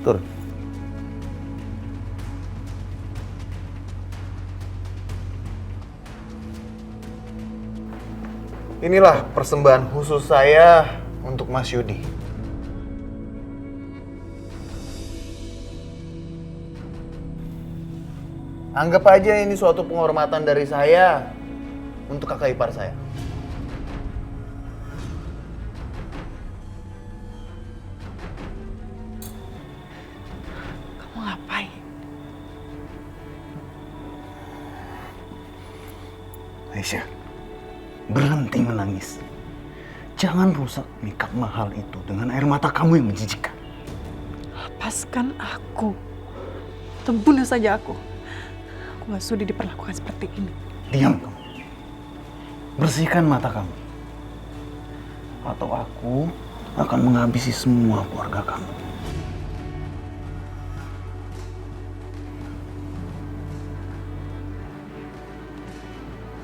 Tur. Inilah persembahan khusus saya untuk Mas Yudi. Anggap aja ini suatu penghormatan dari saya untuk kakak ipar saya. Kamu ngapain? Aisyah, berhenti menangis. Jangan rusak makeup mahal itu dengan air mata kamu yang menjijikkan. Lepaskan aku. Atau bunuh saja aku. Aku gak sudi diperlakukan seperti ini. Diam kamu. Bersihkan mata kamu. Atau aku akan menghabisi semua keluarga kamu.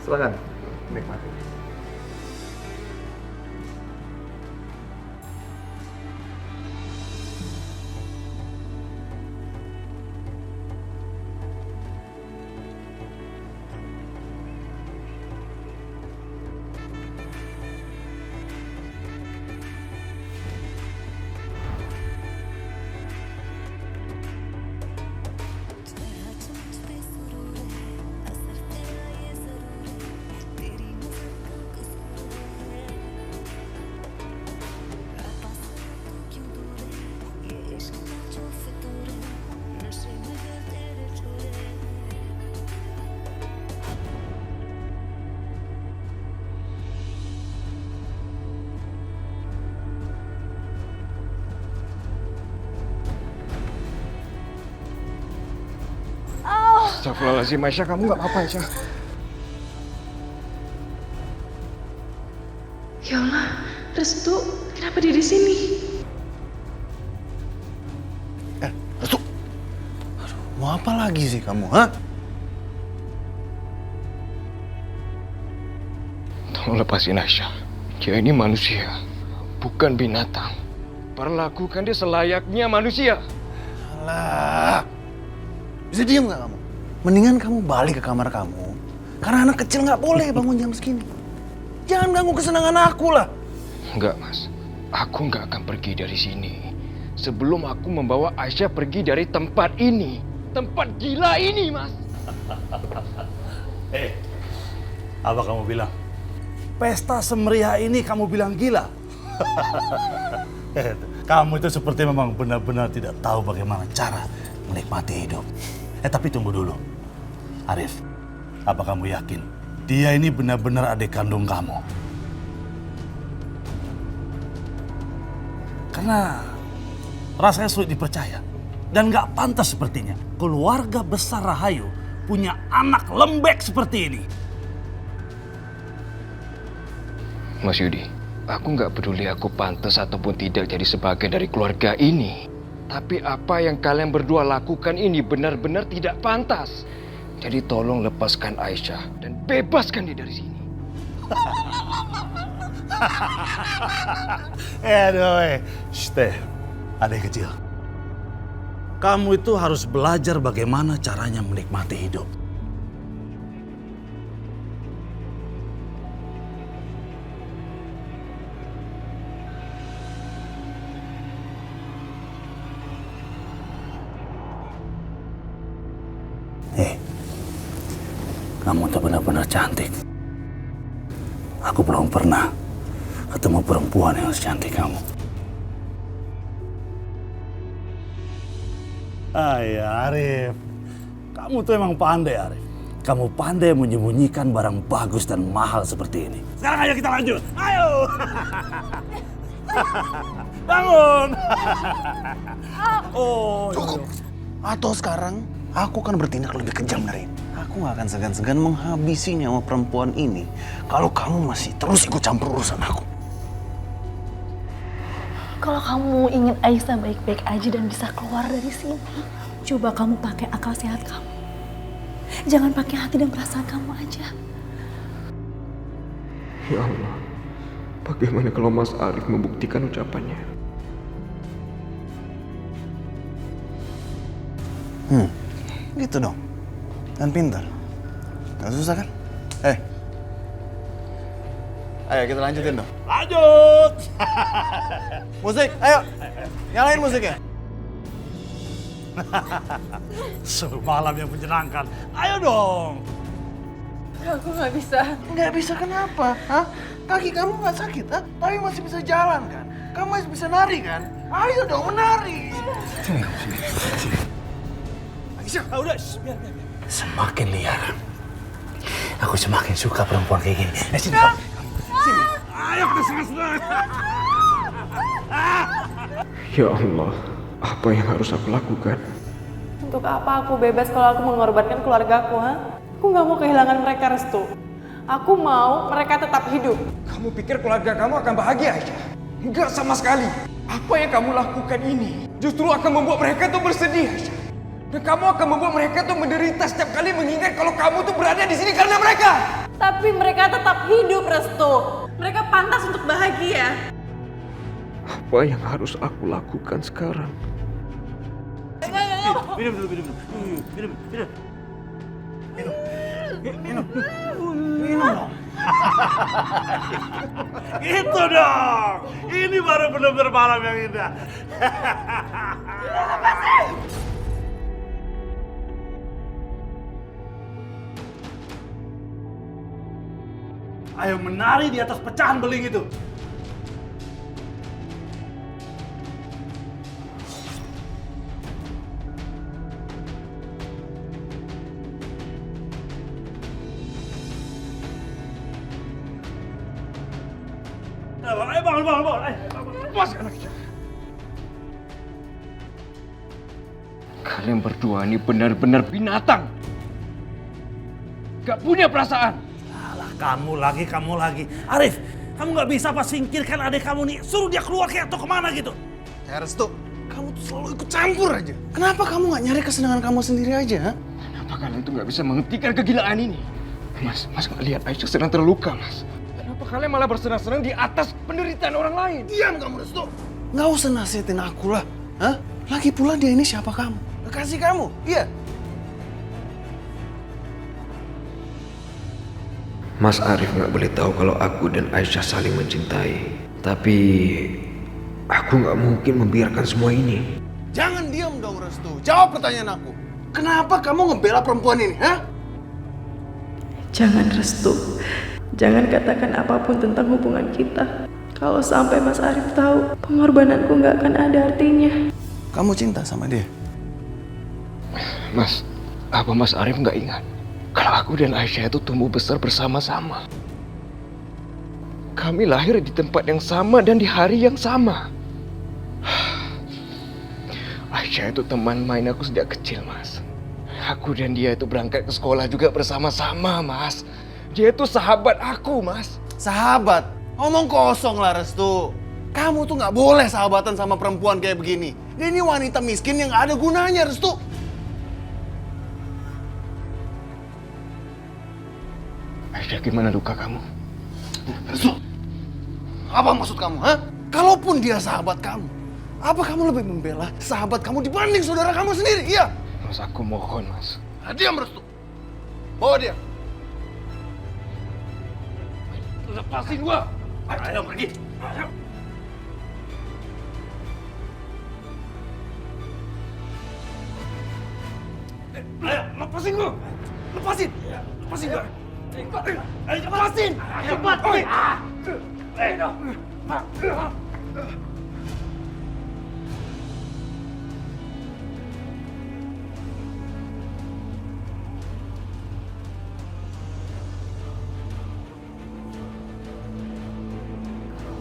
Silakan, nikmati. Astagfirullahaladzim, Aisyah, kamu nggak apa-apa, Aisyah? Ya Allah, Restu, kenapa dia di sini? Restu. Aduh, mau apa lagi sih kamu, ha? Tolong lepasin Aisyah. Dia ini manusia, bukan binatang. Perlakukan dia selayaknya manusia. Alah. Bisa diam nggak kamu? Mendingan kamu balik ke kamar kamu. Karena anak kecil nggak boleh bangun jam segini. Jangan ganggu kesenangan aku lah. Enggak, Mas. Aku nggak akan pergi dari sini sebelum aku membawa Aisyah pergi dari tempat ini. Tempat gila ini, Mas. Apa kamu bilang? Pesta semeriah ini kamu bilang gila? Kamu itu seperti memang benar-benar tidak tahu bagaimana cara menikmati hidup. Tapi tunggu dulu. Arif, apa kamu yakin dia ini benar-benar adik kandung kamu? Karena rasanya sulit dipercaya. Dan gak pantas sepertinya keluarga besar Rahayu punya anak lembek seperti ini. Mas Yudi, aku nggak peduli aku pantas ataupun tidak jadi sebagian dari keluarga ini. Tapi apa yang kalian berdua lakukan ini benar-benar tidak pantas. Jadi tolong lepaskan Aisyah dan bebaskan dia dari sini. Aduh, adik kecil. Kamu itu harus belajar bagaimana caranya menikmati hidup. Kamu tuh benar-benar cantik. Aku belum pernah ketemu perempuan yang secantik kamu. Arif. Kamu tuh emang pandai, Arif. Kamu pandai menyembunyikan barang bagus dan mahal seperti ini. Sekarang ayo kita lanjut. Ayo. Bangun. Cukup. Atau sekarang aku akan bertindak lebih kejam dari ini. Aku gak akan segan-segan menghabisi nyawa perempuan ini kalau kamu masih terus ikut campur urusan aku. Kalau kamu ingin Aisyah baik-baik aja dan bisa keluar dari sini, coba kamu pakai akal sehat kamu. Jangan pakai hati dan perasaan kamu aja. Ya Allah, bagaimana kalau Mas Arif membuktikan ucapannya? Gitu dong. Dan pintar. Gak susah kan? Ayo kita lanjutin dong. Lanjut! Musik, ayo. Nyalain musiknya. Sebuah malam yang menyenangkan. Ayo dong! Aku nggak bisa. Nggak bisa kenapa? Hah? Kaki kamu nggak sakit, ha? Tapi masih bisa jalan kan? Kamu masih bisa nari kan? Ayo dong menari. Sini. Aisyah, udah. Biar. Semakin liar. Aku semakin suka perempuan kayak gini. Sini. Sini. Ayo kita senang-senang. Ya Allah, apa yang harus aku lakukan? Untuk apa aku bebas kalau aku mengorbankan keluargaku, ha? Aku nggak mau kehilangan mereka, Restu. Aku mau mereka tetap hidup. Kamu pikir keluarga kamu akan bahagia, Aisyah? Enggak sama sekali. Apa yang kamu lakukan ini justru akan membuat mereka tuh bersedih, Aisyah. Dan kamu akan membuat mereka tuh menderita setiap kali mengingat kalau kamu tuh berada di sini karena mereka. Tapi mereka tetap hidup, Restu. Mereka pantas untuk bahagia. Apa yang harus aku lakukan sekarang? Minum dulu. Minum dong. Gitu dong. Ini baru benar-benar malam yang indah. Ayo menari di atas pecahan beling itu. Ayo bangun. Lepaskan anaknya. Kalian berdua ini benar-benar binatang. Gak punya perasaan. Alah, kamu lagi. Arif, kamu nggak bisa apa singkirkan adik kamu nih. Suruh dia keluar kayak atau kemana gitu. Ya Restu, kamu tuh selalu ikut campur aja. Kenapa kamu nggak nyari kesenangan kamu sendiri aja? Ha? Kenapa kalian tuh gak bisa menghentikan kegilaan ini? Mas gak lihat Aisyah sedang terluka, Mas. Kenapa kalian malah bersenang-senang di atas penderitaan orang lain? Diam kamu Restu. Nggak usah nasihatin aku lah. Hah? Lagi pula dia ini siapa kamu? Kekasih kamu? Iya. Mas Arif gak boleh tahu kalau aku dan Aisyah saling mencintai. Tapi aku gak mungkin membiarkan semua ini. Jangan diam dong Restu. Jawab pertanyaan aku. Kenapa kamu ngebela perempuan ini? Hah? Jangan, Restu. Jangan katakan apapun tentang hubungan kita. Kalau sampai Mas Arif tahu, pengorbananku nggak akan ada artinya. Kamu cinta sama dia? Mas, apa Mas Arif nggak ingat kalau aku dan Aisyah itu tumbuh besar bersama-sama? Kami lahir di tempat yang sama dan di hari yang sama. Aisyah itu teman main aku sejak kecil, Mas. Aku dan dia itu berangkat ke sekolah juga bersama-sama, Mas. Dia itu sahabat aku, Mas. Sahabat? Ngomong kosong lah Restu. Kamu tuh nggak boleh sahabatan sama perempuan kayak begini. Dia ini wanita miskin yang nggak ada gunanya, Restu. Aisyah, gimana luka kamu? Restu, apa maksud kamu, ha? Kalaupun dia sahabat kamu, apa kamu lebih membela sahabat kamu dibanding saudara kamu sendiri? Iya. Mas, aku mohon, Mas. Nah, diam Restu. Bawa dia. Lepasin gua. Ayo pergi. Ayo. Ayo, lepasin gua. Lepasin gua. Ayo, lepasin. Cepat. Ayo.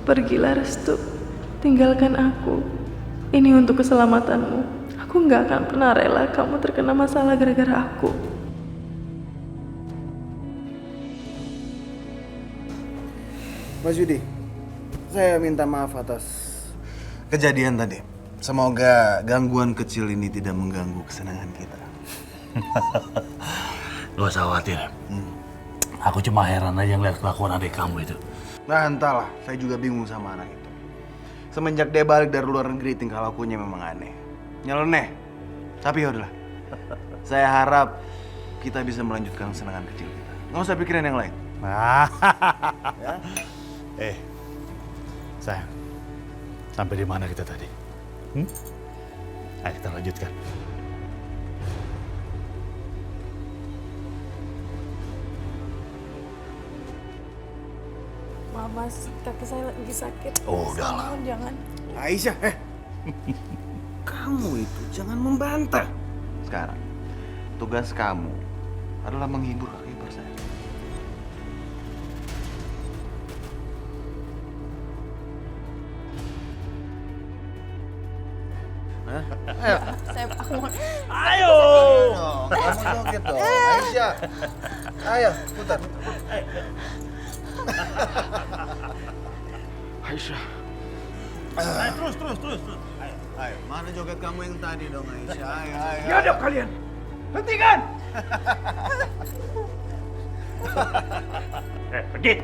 Pergilah, Restu. Tinggalkan aku. Ini untuk keselamatanmu. Aku nggak akan pernah rela kamu terkena masalah gara-gara aku. Mas Yudi, saya minta maaf atas kejadian tadi. Semoga gangguan kecil ini tidak mengganggu kesenangan kita. Gak usah khawatir. Aku cuma heran aja ngeliat kelakuan adik kamu itu. Nah entahlah, saya juga bingung sama anak itu. Semenjak dia balik dari luar negeri, tingkah lakunya memang aneh. Nyeleneh. Tapi yaudahlah, Saya harap kita bisa melanjutkan kesenangan kecil kita. Nggak usah pikirin yang lain. Ya? Sayang, sampai di mana kita tadi? Ayo kita lanjutkan. Mas, kaki saya lagi sakit. Oh, udahlah. Mohon jangan. Aisyah, kamu itu jangan membantah. Sekarang, tugas kamu adalah menghibur kakak ipar saya. Aku mohon. Ayo! Kamu joget dong, Aisyah. Ayo, putar. Aisyah. Ayo, terus. Ayo, mana joget kamu yang tadi dong, Aisyah? Ayo. Biadab kalian. Hentikan. Pergi!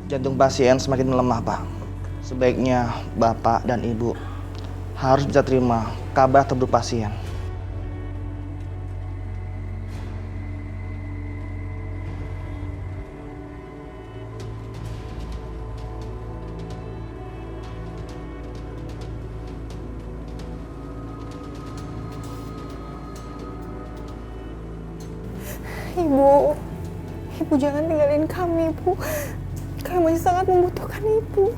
Jantung pasien semakin melemah, Pak. Sebaiknya Bapak dan Ibu harus bisa terima kabar terburuk pasien. Ibu jangan tinggalin kami, Bu. Kami masih sangat membutuhkan Ibu.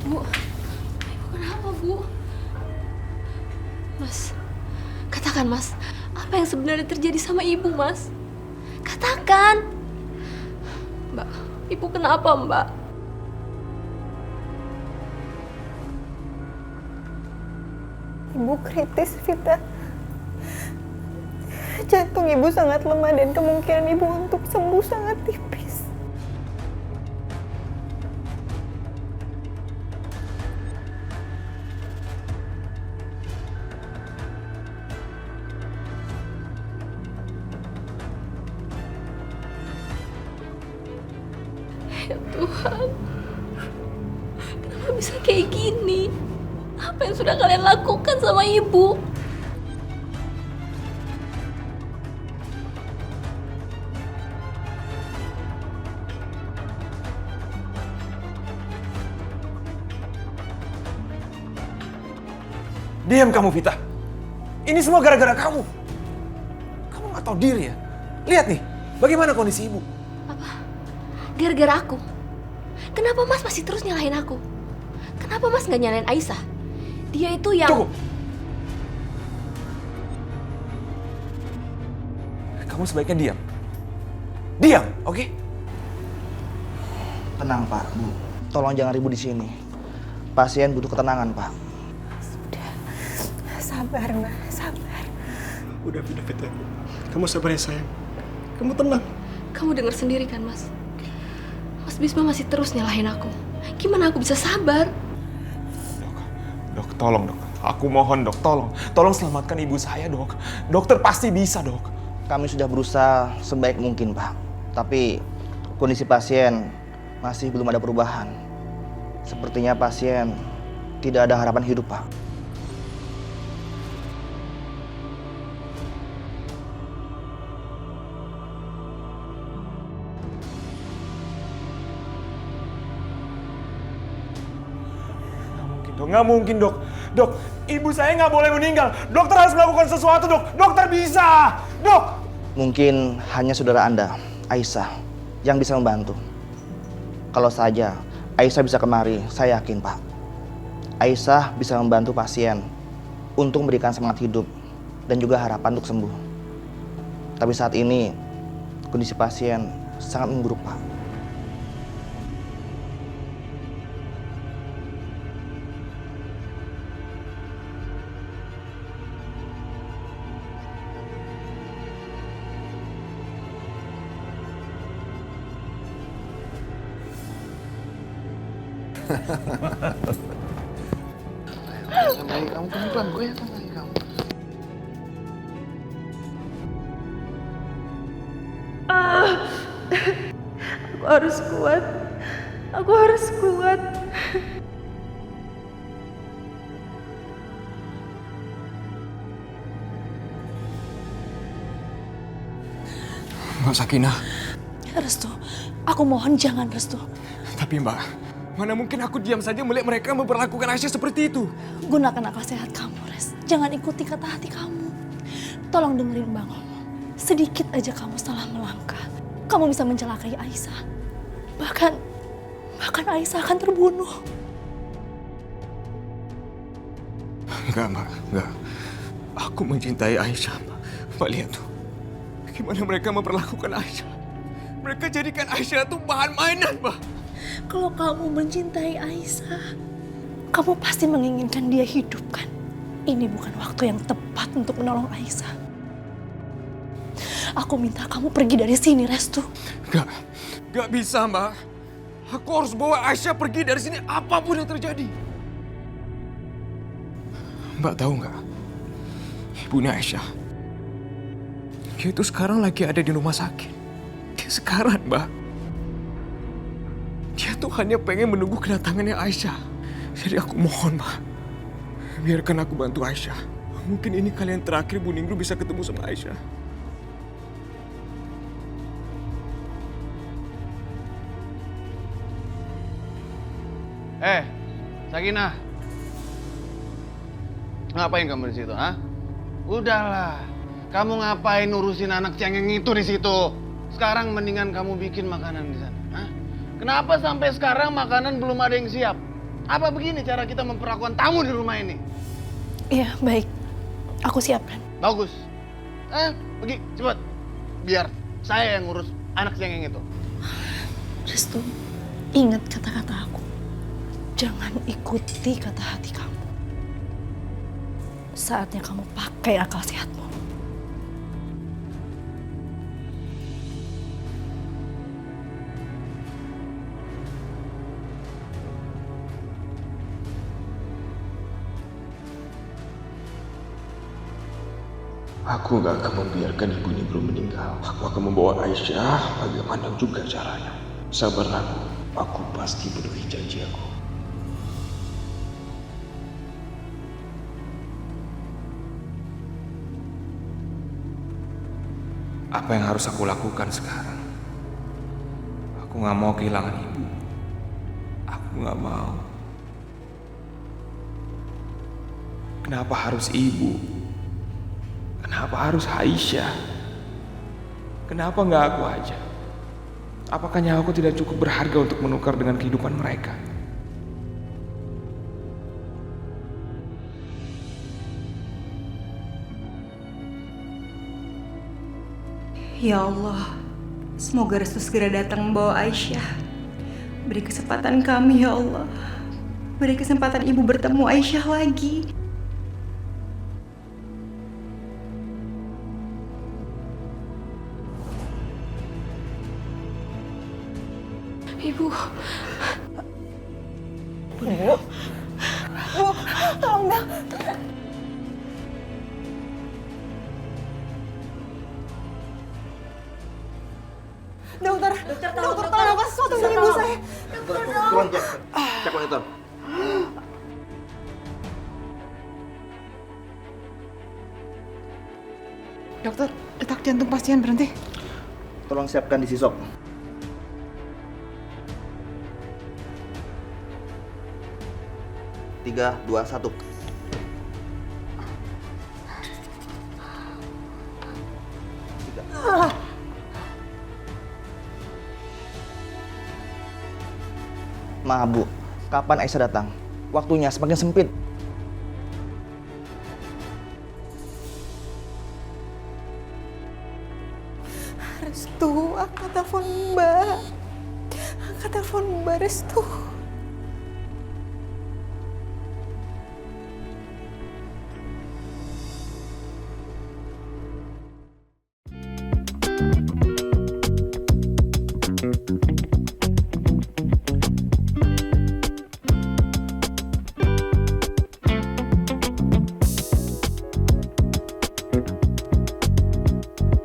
Bu, Ibu kenapa, Bu? Mas, katakan, Mas, apa yang sebenarnya terjadi sama Ibu, Mas? Katakan. Mbak, Ibu kenapa, Mbak? Ibu kritis, Vita. Jantung Ibu sangat lemah dan kemungkinan Ibu untuk sembuh sangat tipis. Ya Tuhan, kenapa bisa kayak gini? Apa yang sudah kalian lakukan sama Ibu? Diam kamu, Vita. Ini semua gara-gara kamu. Kamu nggak tahu diri ya? Lihat nih, bagaimana kondisi ibu. Apa? Gara-gara aku? Kenapa Mas masih terus nyalahin aku? Kenapa Mas nggak nyalahin Aisyah? Dia itu yang... Cukup. Kamu sebaiknya diam. Diam, oke? Tenang, Pak, Bu. Tolong jangan ribut di sini. Pasien butuh ketenangan, Pak. Sabar, Mbak. Sabar. Udah, Vita. Kamu sabar ya, sayang. Kamu tenang. Kamu dengar sendiri kan, Mas? Mas Bisma masih terus nyalahin aku. Gimana aku bisa sabar? Dok, tolong dok. Aku mohon dok, tolong. Tolong selamatkan ibu saya, dok. Dokter pasti bisa, dok. Kami sudah berusaha sebaik mungkin, Pak. Tapi kondisi pasien masih belum ada perubahan. Sepertinya pasien tidak ada harapan hidup, Pak. Nggak mungkin, dok. Dok, ibu saya nggak boleh meninggal. Dokter harus melakukan sesuatu, dok. Dokter bisa, dok. Mungkin hanya saudara Anda, Aisyah, yang bisa membantu. Kalau saja Aisyah bisa kemari, saya yakin, Pak. Aisyah bisa membantu pasien untuk memberikan semangat hidup dan juga harapan untuk sembuh. Tapi saat ini, kondisi pasien sangat memburuk, Pak. Baik kamu pelan-pelan, goyahkan lagi kamu. Aku harus kuat. Aku harus kuat. Mbak Sakinah. Restu, aku mohon jangan Restu. Tapi Mbak, mana mungkin aku diam saja melihat mereka memperlakukan Aisyah seperti itu? Gunakan akal sehat kamu, Res. Jangan ikuti kata hati kamu. Tolong dengerin Bang ngomong. Sedikit aja kamu salah melangkah, kamu bisa mencelakai Aisyah. Bahkan Aisyah akan terbunuh. Enggak, Mbak. Enggak. Aku mencintai Aisyah, Mbak. Mbak lihat tuh. Gimana mereka memperlakukan Aisyah. Mereka jadikan Aisyah tuh bahan mainan, Mbak. Kalau kamu mencintai Aisyah, kamu pasti menginginkan dia hidup, kan? Ini bukan waktu yang tepat untuk menolong Aisyah. Aku minta kamu pergi dari sini, Restu. Gak bisa, Mbak. Aku harus bawa Aisyah pergi dari sini apapun yang terjadi. Mbak tahu nggak? Ibunya Aisyah. Dia itu sekarang lagi ada di rumah sakit. Dia sekarang, Mbak. Dia tuh hanya pengen menunggu kedatangannya Aisyah. Jadi aku mohon, Mbak. Biarkan aku bantu Aisyah. Mungkin ini kali yang terakhir Bu Ningru bisa ketemu sama Aisyah. Sakinah. Ngapain kamu di situ, ha? Udahlah. Kamu ngapain ngurusin anak cengeng itu di situ? Sekarang mendingan kamu bikin makanan di sana, ha? Kenapa sampai sekarang makanan belum ada yang siap? Apa begini cara kita memperlakukan tamu di rumah ini? Iya, baik. Aku siapkan. Bagus. Pergi, cepat. Biar saya yang ngurus anak cengeng itu. Restu, ingat kata-kata aku. Jangan ikuti kata hati kamu. Saatnya kamu pakai akal sehatmu. Aku gak akan membiarkan ibu ini belum meninggal. Aku akan membawa Aisyah bagaimana juga caranya. Sabarlah, Bu. Aku pasti penuhi janji aku. Apa yang harus aku lakukan sekarang? Aku gak mau kehilangan ibu. Aku gak mau. Kenapa harus ibu? Kenapa harus Aisyah? Kenapa nggak aku aja? Apakah nyawaku tidak cukup berharga untuk menukar dengan kehidupan mereka? Ya Allah, semoga Restu segera datang membawa Aisyah. Beri kesempatan kami, ya Allah. Beri kesempatan ibu bertemu Aisyah lagi. Ibu. Bu, tolong Bel. Dokter, tolong apa sesuatu sama ibu saya. Turun, cek monitor. Dokter, detak jantung pasien berhenti. Tolong siapkan di sisok. Tiga, dua, satu. Maaf Bu, kapan Aisyah datang? Waktunya semakin sempit. Restu, angkat telepon Mbak. Angkat telepon Mbak, Restu.